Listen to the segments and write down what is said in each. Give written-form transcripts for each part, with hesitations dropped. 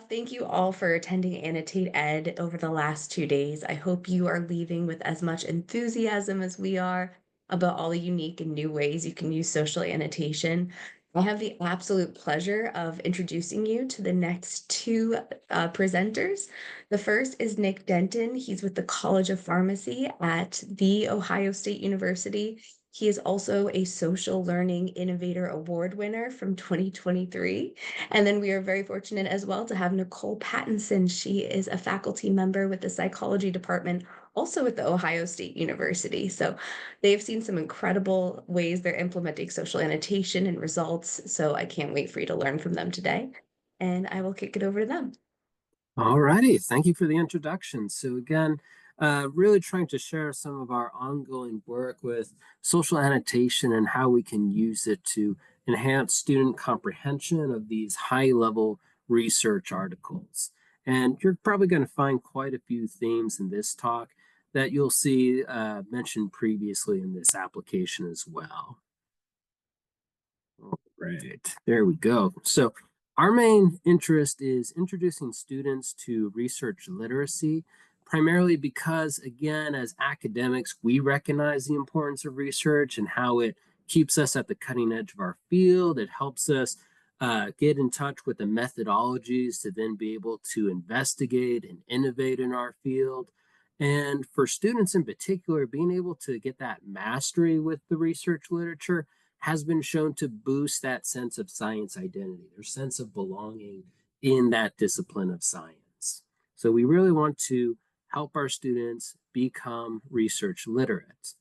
Thank you all for attending Annotate Ed over the last 2 days. I hope you are leaving with as much enthusiasm as we are about all the unique and new ways you can use social annotation. I have the absolute pleasure of introducing you to the next two presenters. The first is Nick Denton. He's with the College of Pharmacy at The Ohio State University. He is also a Social Learning Innovator Award winner from 2023. And then we are very fortunate as well to have Nikole Pattinson. She is a faculty member with the psychology department, also at the Ohio State University. So they've seen some incredible ways they're implementing social annotation and results. So I can't wait for you to learn from them today. And I will kick it over to them. All righty, thank you for the introduction. So again, really trying to share some of our ongoing work with social annotation and how we can use it to enhance student comprehension of these high-level research articles. And you're probably going to find quite a few themes in this talk that you'll see mentioned previously in this application as well. All right, there we go. So our main interest is introducing students to research literacy, primarily because, again, as academics, we recognize the importance of research and how it keeps us at the cutting edge of our field. It helps us get in touch with the methodologies to then be able to investigate and innovate in our field. And for students in particular, being able to get that mastery with the research literature has been shown to boost that sense of science identity, their sense of belonging in that discipline of science. So we really want to help our students become research literate.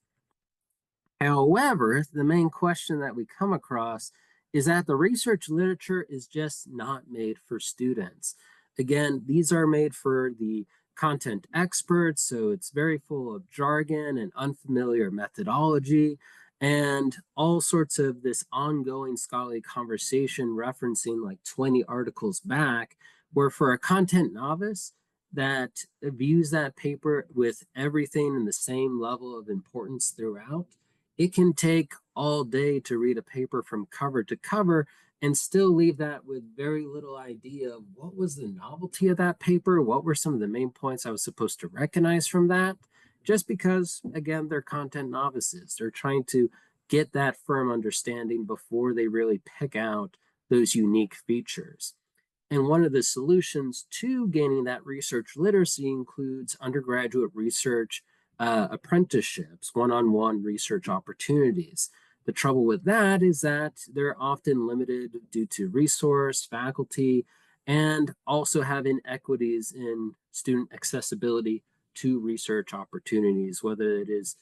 However, the main question that we come across is that the research literature is just not made for students. Again, these are made for the content experts, so it's very full of jargon and unfamiliar methodology and all sorts of this ongoing scholarly conversation referencing like 20 articles back, where for a content novice that views that paper with everything in the same level of importance throughout, it can take all day to read a paper from cover to cover and still leave that with very little idea of what was the novelty of that paper, what were some of the main points I was supposed to recognize from that, just because, again, they're content novices. They're trying to get that firm understanding before they really pick out those unique features. And one of the solutions to gaining that research literacy includes undergraduate research apprenticeships, one-on-one research opportunities. The trouble with that is that they're often limited due to resource, faculty, and also have inequities in student accessibility to research opportunities, whether it is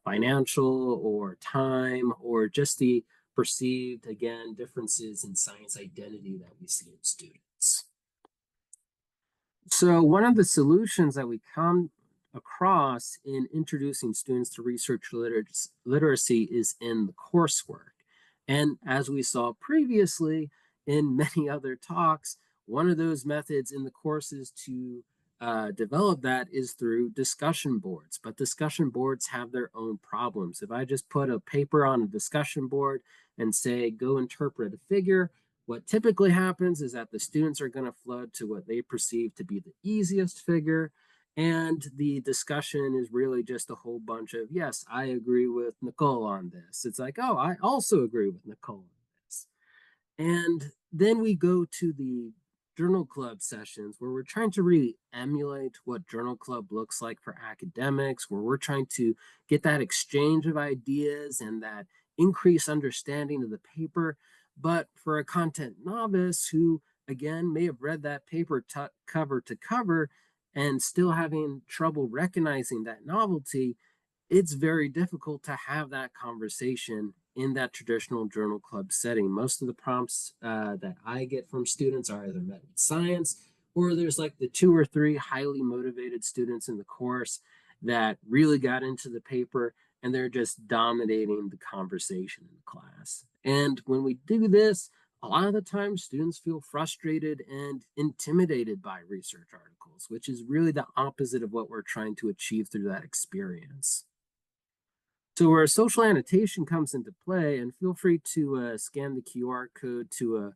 financial or time or just the perceived, again, differences in science identity that we see in students. So one of the solutions that we come across in introducing students to research literacy is in the coursework. And as we saw previously in many other talks, one of those methods in the courses to develop that is through discussion boards. But discussion boards have their own problems. If I just put a paper on a discussion board and say, go interpret a figure, what typically happens is that the students are going to flood to what they perceive to be the easiest figure. And the discussion is really just a whole bunch of, yes, I agree with Nikole on this. It's like, oh, I also agree with Nikole on this. And then we go to the journal club sessions where we're trying to really emulate what journal club looks like for academics, where we're trying to get that exchange of ideas and that increased understanding of the paper. But for a content novice who, again, may have read that paper cover to cover and still having trouble recognizing that novelty, it's very difficult to have that conversation in that traditional journal club setting. Most of the prompts that I get from students are either met with science or there's like the 2 or 3 highly motivated students in the course that really got into the paper and they're just dominating the conversation in class. And when we do this, a lot of the time students feel frustrated and intimidated by research articles, which is really the opposite of what we're trying to achieve through that experience. So where social annotation comes into play, and feel free to scan the QR code to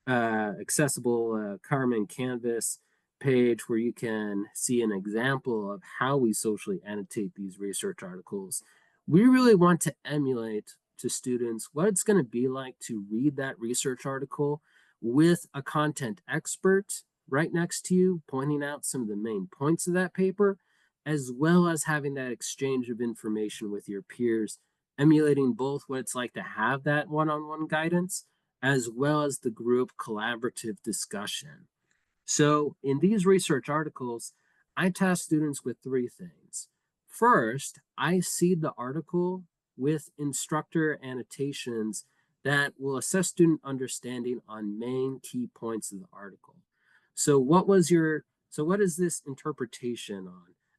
accessible Carmen Canvas page where you can see an example of how we socially annotate these research articles. We really want to emulate to students what it's going to be like to read that research article with a content expert right next to you, pointing out some of the main points of that paper, as well as having that exchange of information with your peers, emulating both what it's like to have that one-on-one guidance as well as the group collaborative discussion. So in these research articles, I task students with three things. First, I seed the article with instructor annotations that will assess student understanding on main key points of the article. So what is this interpretation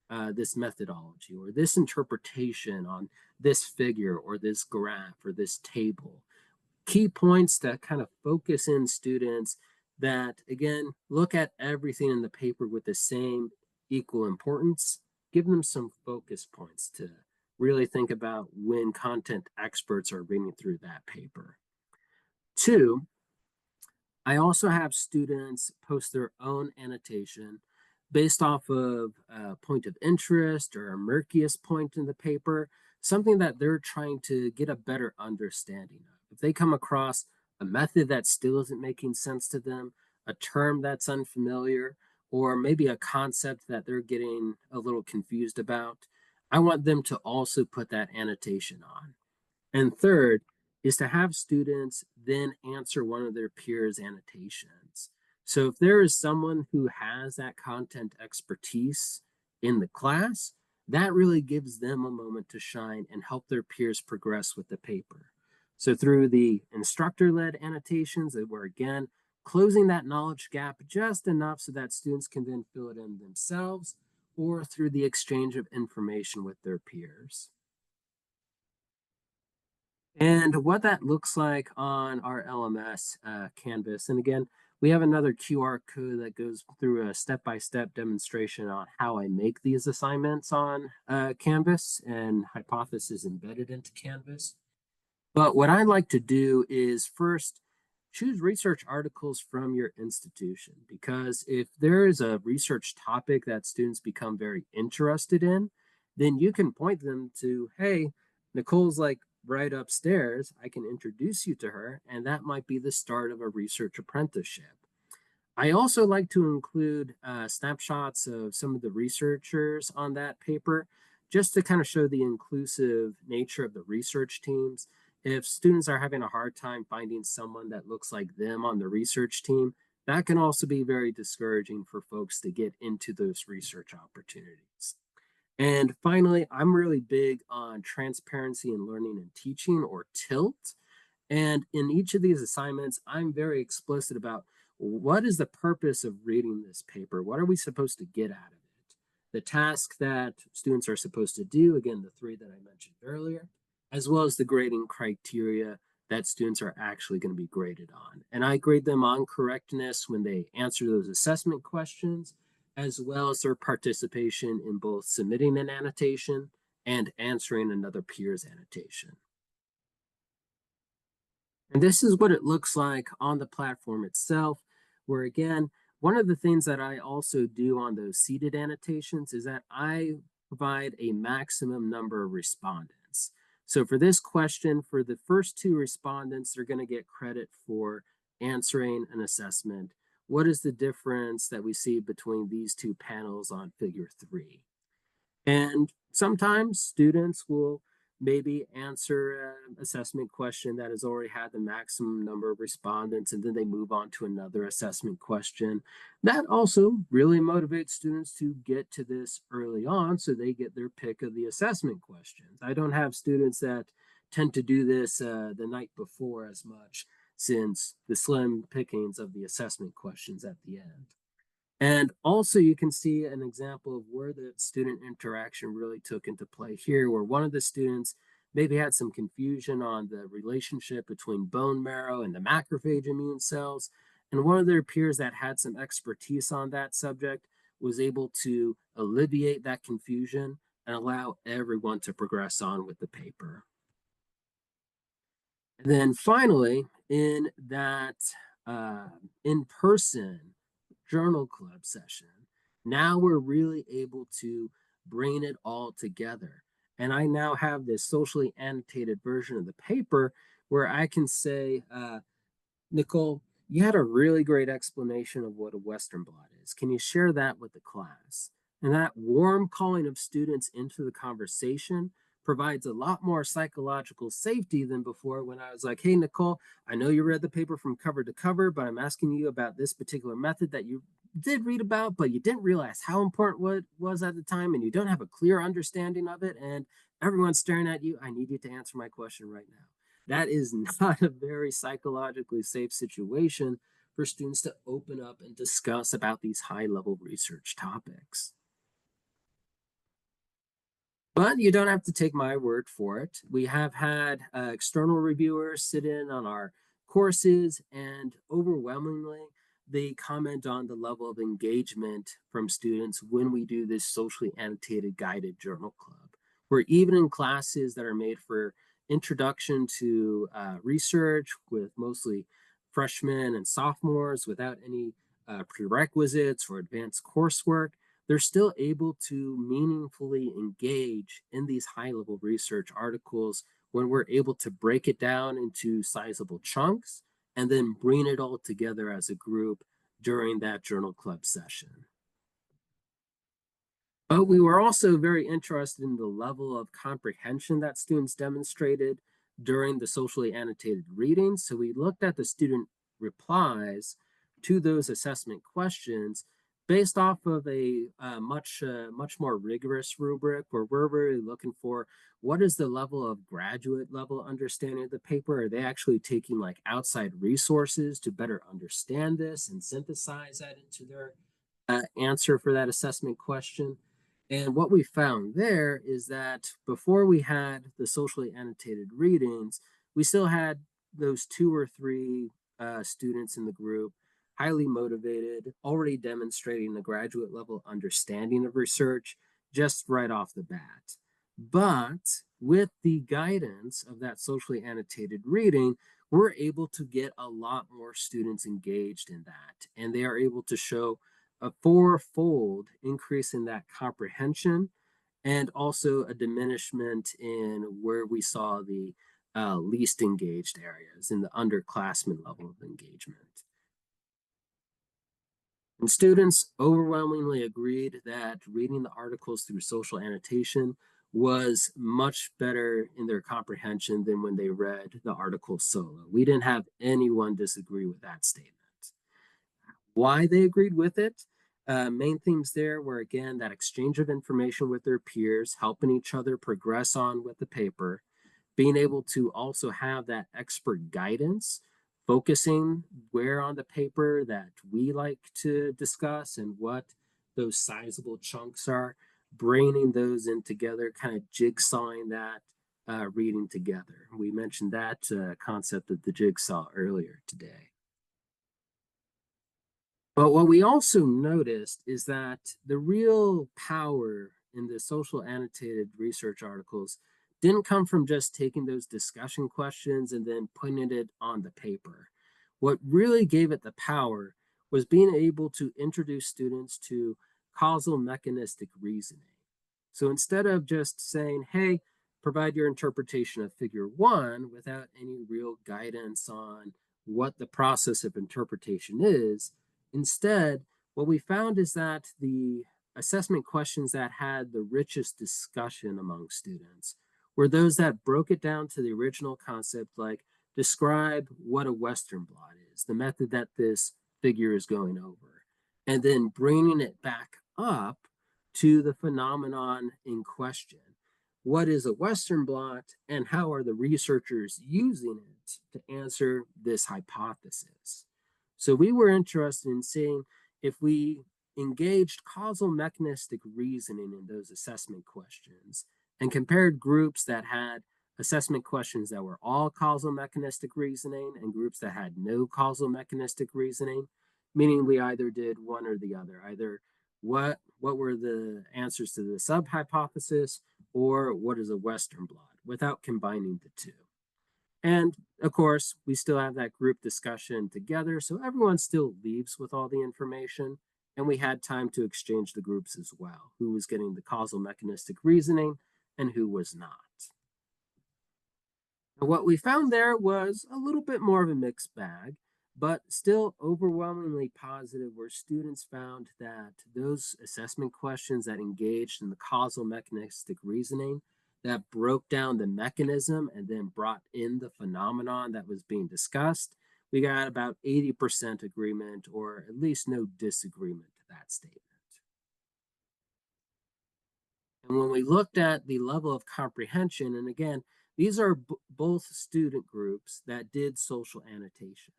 on this methodology, or this interpretation on this figure or this graph or this table? Key points to kind of focus in students that, again, look at everything in the paper with the same equal importance. Give them some focus points to really think about when content experts are reading through that paper. Two, I also have students post their own annotation based off of a point of interest or a murkiest point in the paper, something that they're trying to get a better understanding of. If they come across a method that still isn't making sense to them, a term that's unfamiliar, or maybe a concept that they're getting a little confused about, I want them to also put that annotation on. And third is to have students then answer one of their peers' annotations. So if there is someone who has that content expertise in the class, that really gives them a moment to shine and help their peers progress with the paper. So through the instructor-led annotations that were, again, closing that knowledge gap just enough so that students can then fill it in themselves, or through the exchange of information with their peers. And what that looks like on our LMS Canvas. And again, we have another QR code that goes through a step-by-step demonstration on how I make these assignments on Canvas, and Hypothesis embedded into Canvas. But what I like to do is first choose research articles from your institution, because if there is a research topic that students become very interested in, then you can point them to, hey, Nikole's like right upstairs. I can introduce you to her, and that might be the start of a research apprenticeship. I also like to include snapshots of some of the researchers on that paper, just to kind of show the inclusive nature of the research teams. If students are having a hard time finding someone that looks like them on the research team, that can also be very discouraging for folks to get into those research opportunities. And finally, I'm really big on transparency in learning and teaching, or TILT. And in each of these assignments, I'm very explicit about what is the purpose of reading this paper? What are we supposed to get out of it? The task that students are supposed to do, again, the three that I mentioned earlier, as well as the grading criteria that students are actually going to be graded on. And I grade them on correctness when they answer those assessment questions, as well as their participation in both submitting an annotation and answering another peer's annotation. And this is what it looks like on the platform itself, where again, one of the things that I also do on those seated annotations is that I provide a maximum number of respondents. So for this question, for the first two respondents, they're going to get credit for answering an assessment. What is the difference that we see between these two panels on figure 3? And sometimes students will maybe answer an assessment question that has already had the maximum number of respondents, and then they move on to another assessment question. That also really motivates students to get to this early on so they get their pick of the assessment questions. I don't have students that tend to do this the night before as much, since the slim pickings of the assessment questions at the end. And also you can see an example of where the student interaction really took into play here, where one of the students maybe had some confusion on the relationship between bone marrow and the macrophage immune cells. And one of their peers that had some expertise on that subject was able to alleviate that confusion and allow everyone to progress on with the paper. And then finally, in that in-person journal club session, now we're really able to bring it all together. And I now have this socially annotated version of the paper where I can say, Nikole, you had a really great explanation of what a Western blot is. Can you share that with the class? And that warm calling of students into the conversation provides a lot more psychological safety than before when I was like, hey, Nikole, I know you read the paper from cover to cover, but I'm asking you about this particular method that you did read about, but you didn't realize how important what was at the time, and you don't have a clear understanding of it, and everyone's staring at you. I need you to answer my question right now. That is not a very psychologically safe situation for students to open up and discuss about these high level research topics. But you don't have to take my word for it. We have had external reviewers sit in on our courses, and overwhelmingly, they comment on the level of engagement from students when we do this socially annotated guided journal club. Where even in classes that are made for introduction to research with mostly freshmen and sophomores without any prerequisites or advanced coursework, they're still able to meaningfully engage in these high level research articles when we're able to break it down into sizable chunks and then bring it all together as a group during that journal club session. But we were also very interested in the level of comprehension that students demonstrated during the socially annotated readings. So we looked at the student replies to those assessment questions based off of a much more rigorous rubric where we're really looking for what is the level of graduate level understanding of the paper. Are they actually taking like outside resources to better understand this and synthesize that into their answer for that assessment question? And what we found there is that before we had the socially annotated readings, we still had those two or three students in the group, highly motivated, already demonstrating the graduate level understanding of research just right off the bat. But with the guidance of that socially annotated reading, we're able to get a lot more students engaged in that. And they are able to show a fourfold increase in that comprehension and also a diminishment in where we saw the least engaged areas in the underclassmen level of engagement. And students overwhelmingly agreed that reading the articles through social annotation was much better in their comprehension than when they read the articles solo. We didn't have anyone disagree with that statement. Why they agreed with it? Main themes there were again that exchange of information with their peers, helping each other progress on with the paper, being able to also have that expert guidance, focusing where on the paper that we like to discuss and what those sizable chunks are, bringing those in together, kind of jigsawing that reading together. We mentioned that concept of the jigsaw earlier today. But what we also noticed is that the real power in the social annotated research articles didn't come from just taking those discussion questions and then putting it on the paper. What really gave it the power was being able to introduce students to causal mechanistic reasoning. So instead of just saying, hey, provide your interpretation of figure one without any real guidance on what the process of interpretation is, instead, what we found is that the assessment questions that had the richest discussion among students were those that broke it down to the original concept, like describe what a Western blot is, the method that this figure is going over, and then bringing it back up to the phenomenon in question. What is a Western blot, and how are the researchers using it to answer this hypothesis? So we were interested in seeing if we engaged causal mechanistic reasoning in those assessment questions and compared groups that had assessment questions that were all causal mechanistic reasoning and groups that had no causal mechanistic reasoning, meaning we either did one or the other, either what were the answers to the sub hypothesis or what is a Western blot without combining the two. And of course, we still have that group discussion together, so everyone still leaves with all the information. And we had time to exchange the groups as well, who was getting the causal mechanistic reasoning and who was not. And what we found there was a little bit more of a mixed bag, but still overwhelmingly positive, where students found that those assessment questions that engaged in the causal mechanistic reasoning, that broke down the mechanism and then brought in the phenomenon that was being discussed, we got about 80% agreement, or at least no disagreement to that statement. And when we looked at the level of comprehension, and again, these are both student groups that did social annotation.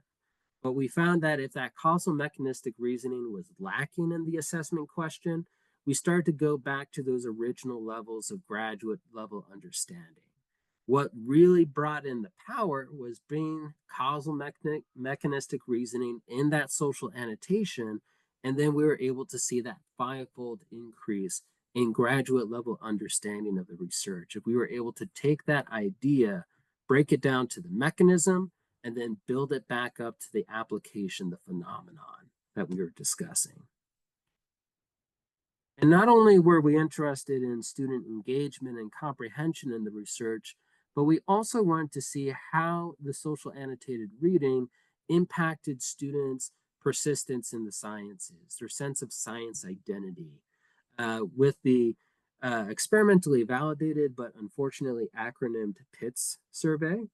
But we found that if that causal mechanistic reasoning was lacking in the assessment question, we started to go back to those original levels of graduate level understanding. What really brought in the power was being causal mechanistic reasoning in that social annotation. And then we were able to see that fivefold increase in graduate level understanding of the research. If we were able to take that idea, break it down to the mechanism, and then build it back up to the application, the phenomenon that we were discussing. And not only were we interested in student engagement and comprehension in the research, but we also wanted to see how the social annotated reading impacted students' persistence in the sciences, their sense of science identity. With the experimentally validated but unfortunately acronymed PITS survey,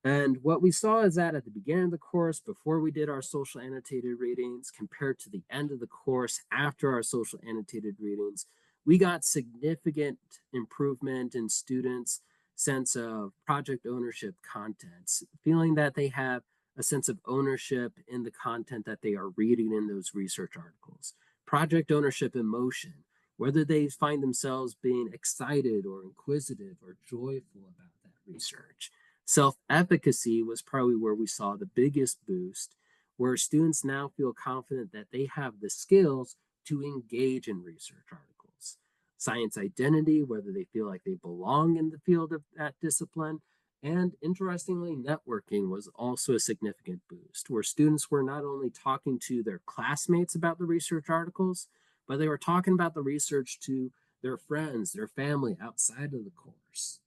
and what we saw is that at the beginning of the course, before we did our social annotated readings, compared to the end of the course after our social annotated readings, we got significant improvement in students' sense of project ownership contents, feeling that they have a sense of ownership in the content that they are reading in those research articles. Project ownership emotion, whether they find themselves being excited or inquisitive or joyful about that research. Self-efficacy was probably where we saw the biggest boost, where students now feel confident that they have the skills to engage in research articles. Science identity, whether they feel like they belong in the field of that discipline. And interestingly, networking was also a significant boost, where students were not only talking to their classmates about the research articles, but they were talking about the research to their friends, their family outside of the course.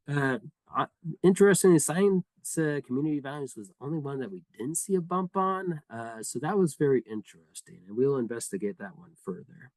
Uh, Interestingly, science community values was the only one that we didn't see a bump on. So that was very interesting, and we'll investigate that one further.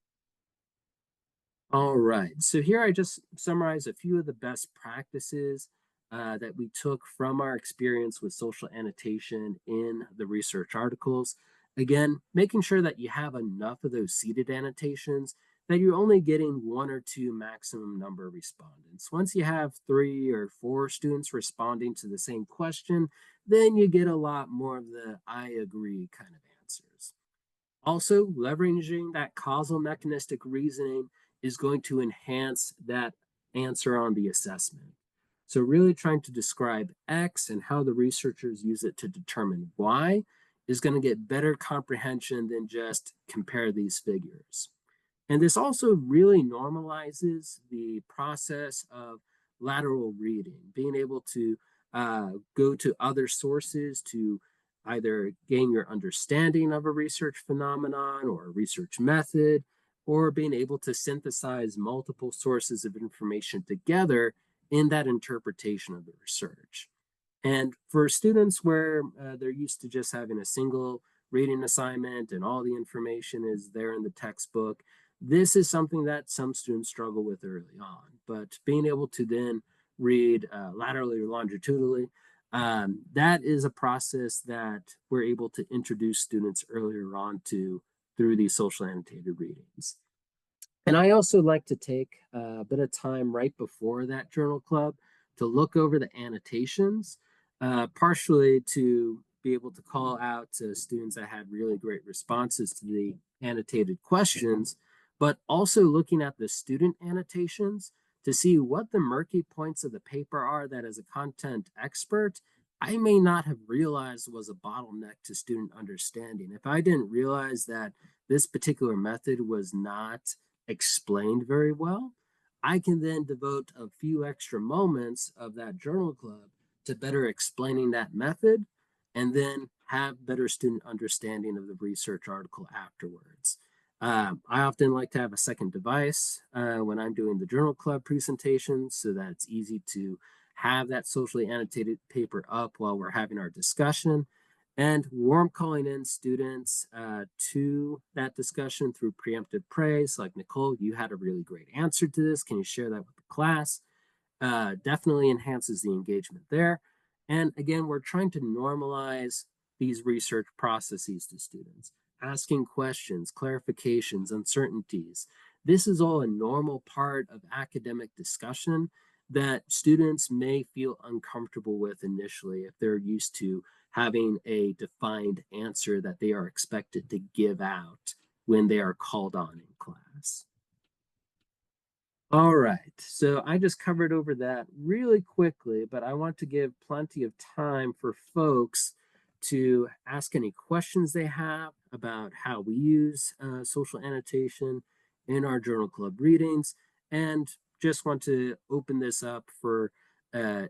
All right, so here I just summarize a few of the best practices that we took from our experience with social annotation in the research articles. Again, making sure that you have enough of those seated annotations, that you're only getting one or two maximum number of respondents. Once you have 3 or 4 students responding to the same question, then you get a lot more of the I agree kind of answers. Also, leveraging that causal mechanistic reasoning is going to enhance that answer on the assessment. So, really trying to describe X and how the researchers use it to determine Y is going to get better comprehension than just compare these figures. And this also really normalizes the process of lateral reading, being able to go to other sources to either gain your understanding of a research phenomenon or a research method, or being able to synthesize multiple sources of information together in that interpretation of the research. And for students where they're used to just having a single reading assignment and all the information is there in the textbook, this is something that some students struggle with early on. But being able to then read laterally or longitudinally, that is a process that we're able to introduce students earlier on to through these social annotated readings. And I also like to take a bit of time right before that journal club to look over the annotations, partially to be able to call out to students that had really great responses to the annotated questions, but also looking at the student annotations to see what the murky points of the paper are that as a content expert, I may not have realized was a bottleneck to student understanding. If I didn't realize that this particular method was not explained very well, I can then devote a few extra moments of that journal club to better explaining that method, and then have better student understanding of the research article afterwards. I often like to have a second device when I'm doing the journal club presentations so that it's easy to have that socially annotated paper up while we're having our discussion. And warm calling in students to that discussion through preemptive praise, like Nikole, you had a really great answer to this. Can you share that with the class? Definitely enhances the engagement there. And again, we're trying to normalize these research processes to students, asking questions, clarifications, uncertainties. This is all a normal part of academic discussion that students may feel uncomfortable with initially if they're used to having a defined answer that they are expected to give out when they are called on in class. All right, so I just covered over that really quickly, but I want to give plenty of time for folks to ask any questions they have about how we use social annotation in our journal club readings, and just want to open this up for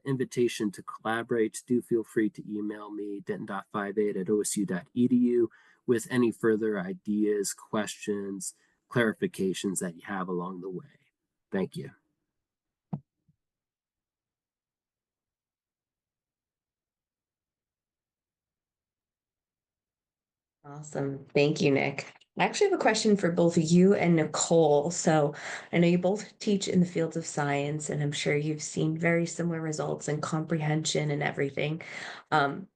invitation to collaborate. Do feel free to email me, denton.58@osu.edu, with any further ideas, questions, clarifications that you have along the way. Thank you. Awesome. Thank you, Nick. I actually have a question for both you and Nikole. So I know you both teach in the fields of science, and I'm sure you've seen very similar results in comprehension and everything. Um,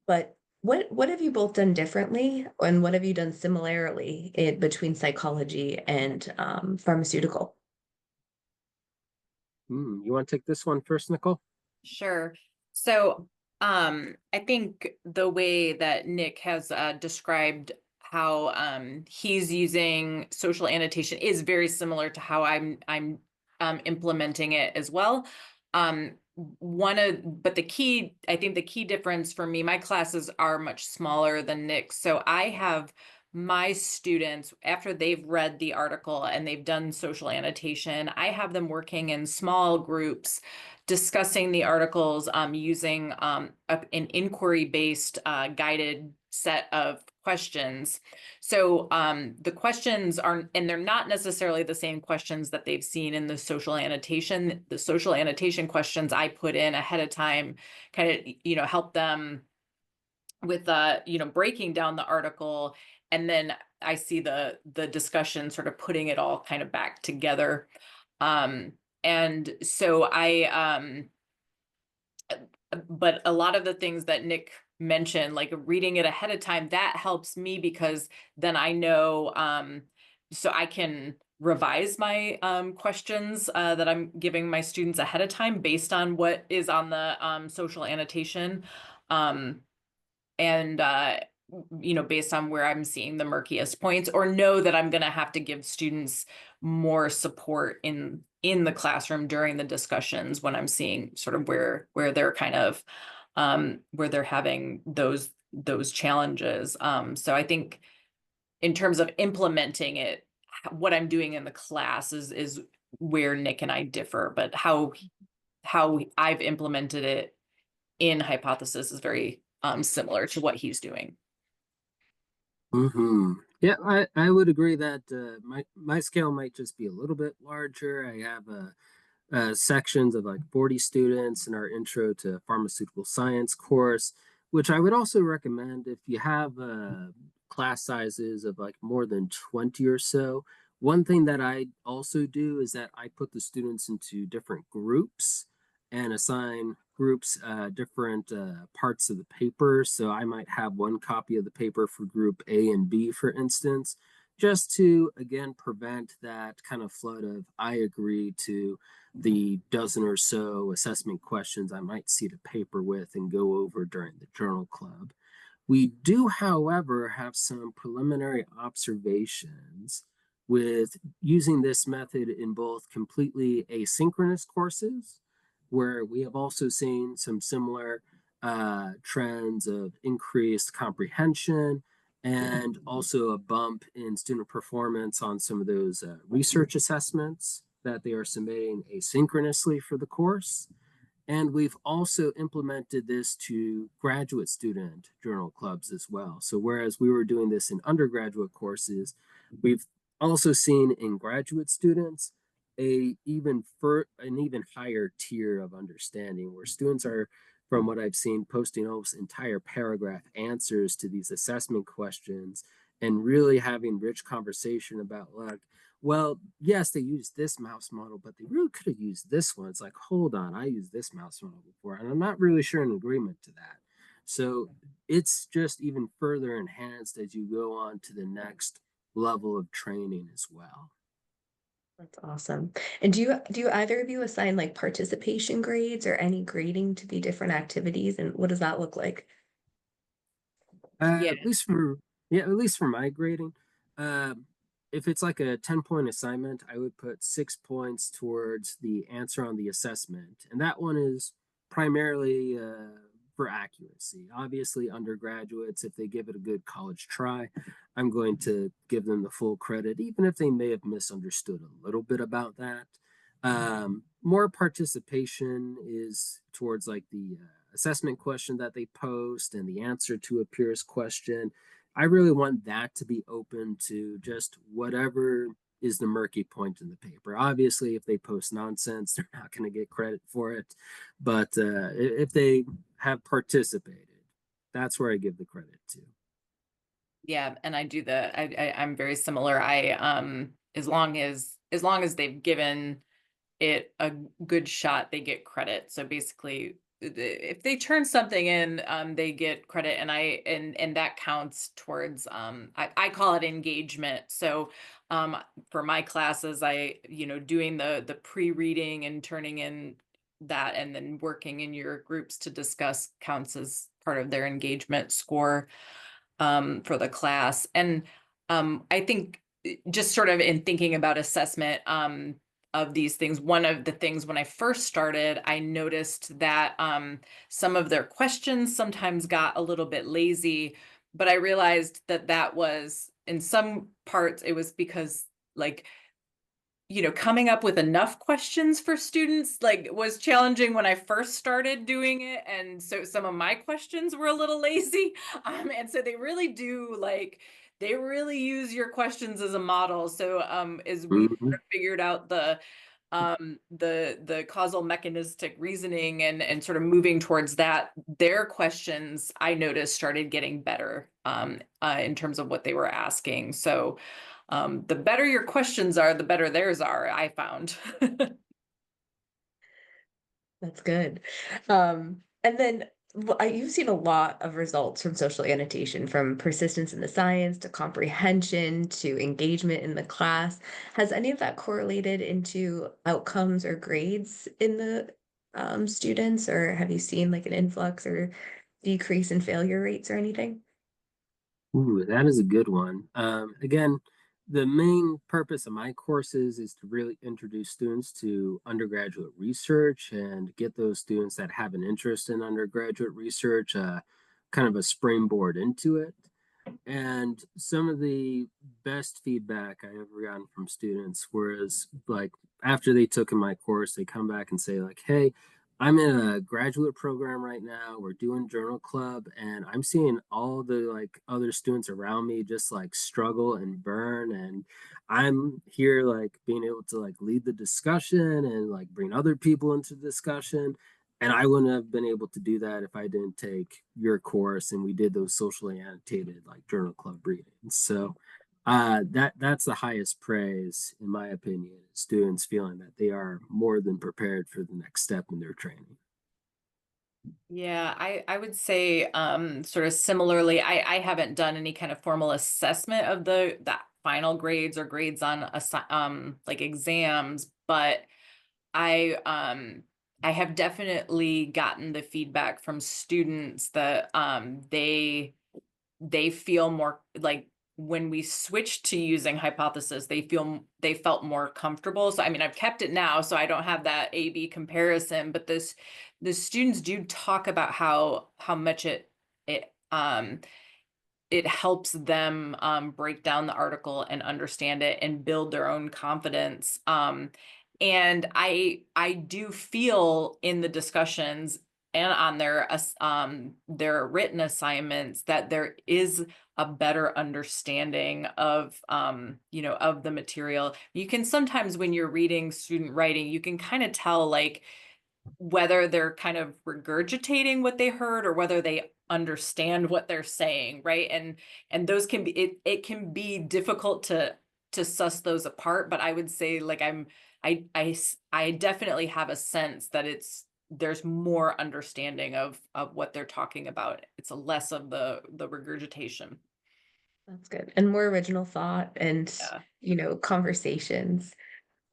but what have you both done differently, and what have you done similarly between psychology and pharmaceutical? You want to take this one first, Nikole? Sure. So, I think the way that Nick has described how he's using social annotation is very similar to how I'm implementing it as well. But I think the key difference for me, my classes are much smaller than Nick's. So I have my students, after they've read the article and they've done social annotation, I have them working in small groups discussing the articles using an inquiry-based guided set of questions. So the questions are, and they're not necessarily the same questions that they've seen in the social annotation. The social annotation questions I put in ahead of time kind of, help them with breaking down the article, and then I see the discussion sort of putting it all kind of back together. And so but a lot of the things that Nick mentioned, like reading it ahead of time, that helps me because then I know, so I can revise my questions that I'm giving my students ahead of time based on what is on the social annotation. And based on where I'm seeing the murkiest points, or know that I'm going to have to give students more support in the classroom during the discussions when I'm seeing sort of where they're kind of where they're having those challenges. So I think in terms of implementing it, what I'm doing in the class is where Nick and I differ, but how I've implemented it in Hypothesis is very similar to what he's doing. Yeah, I would agree that my scale might just be a little bit larger. I have sections of like 40 students in our intro to pharmaceutical science course, which I would also recommend if you have class sizes of like more than 20 or so. One thing that I also do is that I put the students into different groups and assign groups different parts of the paper. So I might have one copy of the paper for group A and B, for instance, just to again prevent that kind of flood of I agree to the dozen or so assessment questions I might see the paper with and go over during the journal club. We do, however, have some preliminary observations with using this method in both completely asynchronous courses, where we have also seen some similar trends of increased comprehension and also a bump in student performance on some of those research assessments that they are submitting asynchronously for the course. And we've also implemented this to graduate student journal clubs as well. So whereas we were doing this in undergraduate courses, we've also seen in graduate students an even higher tier of understanding where students are, from what I've seen, posting almost entire paragraph answers to these assessment questions and really having rich conversation about, like, well, yes, they used this mouse model, but they really could have used this one. It's like, hold on, I used this mouse model before, and I'm not really sure in agreement to that. So it's just even further enhanced as you go on to the next level of training as well. That's awesome. And do you either of you assign like participation grades or any grading to the different activities? And what does that look like? Yeah. At least for yeah, at least for my grading, um, if it's like a 10-point assignment, I would put 6 points towards the answer on the assessment, and that one is primarily for accuracy. Obviously, undergraduates, if they give it a good college try, I'm going to give them the full credit, even if they may have misunderstood a little bit about that. More participation is towards like the assessment question that they post and the answer to a peer's question. I really want that to be open to just whatever is the murky point in the paper. Obviously, if they post nonsense, they're not going to get credit for it. But if they have participated, that's where I give the credit to. Yeah, and I do the I'm very similar. I as long as they've given it a good shot, they get credit. So basically, if they turn something in, they get credit, and that counts towards I call it engagement. So for my classes, I doing the pre-reading and turning in that, and then working in your groups to discuss counts as part of their engagement score for the class. And I think just sort of in thinking about assessment of these things, one of the things when I first started, I noticed that some of their questions sometimes got a little bit lazy, but I realized that that was in some parts, it was because like coming up with enough questions for students like was challenging when I first started doing it. And so some of my questions were a little lazy. And so they really use your questions as a model. So as we sort Mhm. of figured out the causal mechanistic reasoning and sort of moving towards that, their questions I noticed started getting better in terms of what they were asking. So the better your questions are, the better theirs are, I found. That's good. And then you've seen a lot of results from social annotation, from persistence in the science to comprehension to engagement in the class. Has any of that correlated into outcomes or grades in the students, or have you seen like an influx or decrease in failure rates or anything? Ooh, that is a good one. Again, the main purpose of my courses is to really introduce students to undergraduate research and get those students that have an interest in undergraduate research kind of a springboard into it. And some of the best feedback I ever gotten from students was like after they took in my course, they come back and say, like, hey, I'm in a graduate program right now. We're doing journal club, and I'm seeing all the like other students around me just like struggle and burn. And I'm here like being able to like lead the discussion and like bring other people into the discussion. And I wouldn't have been able to do that if I didn't take your course and we did those socially annotated like journal club readings. So that's the highest praise, in my opinion, students feeling that they are more than prepared for the next step in their training. Yeah, I would say sort of similarly, I haven't done any kind of formal assessment of the final grades or grades on like exams, but I have definitely gotten the feedback from students that they feel more like when we switched to using hypothesis, they felt more comfortable. So I mean, I've kept it now, so I don't have that A/B comparison, but the students do talk about how much it it helps them break down the article and understand it and build their own confidence. And I do feel in the discussions and on their written assignments that there is a better understanding of of the material. You can sometimes, when you're reading student writing, you can kind of tell like whether they're kind of regurgitating what they heard or whether they understand what they're saying, right? And those can be, it can be difficult to suss those apart, but I would say like I definitely have a sense that there's more understanding of what they're talking about. It's less of the regurgitation. That's good. And more original thought and, Yeah. conversations.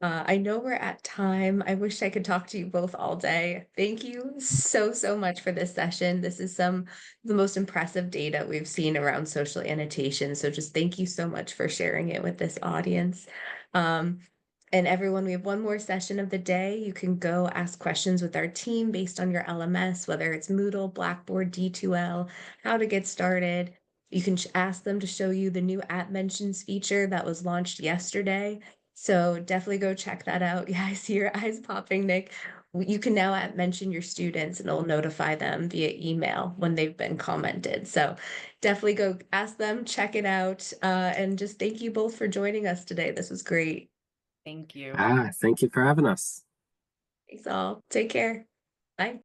I know we're at time. I wish I could talk to you both all day. Thank you so, so much for this session. This is some of the most impressive data we've seen around social annotation. So just thank you so much for sharing it with this audience. Um, and everyone, we have one more session of the day. You can go ask questions with our team based on your LMS, whether it's Moodle, Blackboard, D2L, how to get started. You can ask them to show you the new at mentions feature that was launched yesterday. So definitely go check that out. Yeah, I see your eyes popping, Nick. You can now mention your students and it'll notify them via email when they've been commented. So definitely go ask them, check it out. And just thank you both for joining us today. This was great. Thank you. Thank you for having us. Thanks all. Take care. Bye.